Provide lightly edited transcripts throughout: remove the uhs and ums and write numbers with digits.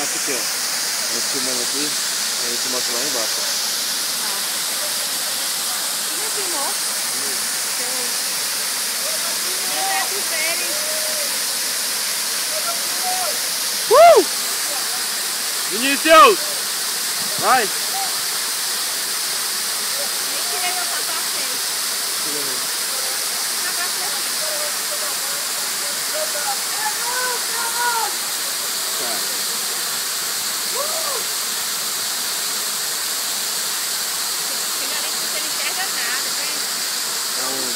mostra aqui, ó. A gente filmando aqui, a gente mostra lá embaixo. Você filmou? Vinícius! Vai! Nem tirei meu capacete.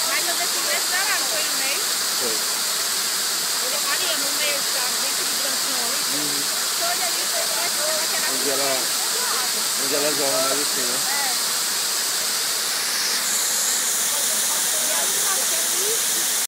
Mas eu desci nesse horário, foi no meio? Foi. Ele ali no meio, sabe? Dentro de branquinho ali. Olha ali, você vai tirar Onde ela jorra mais assim, né?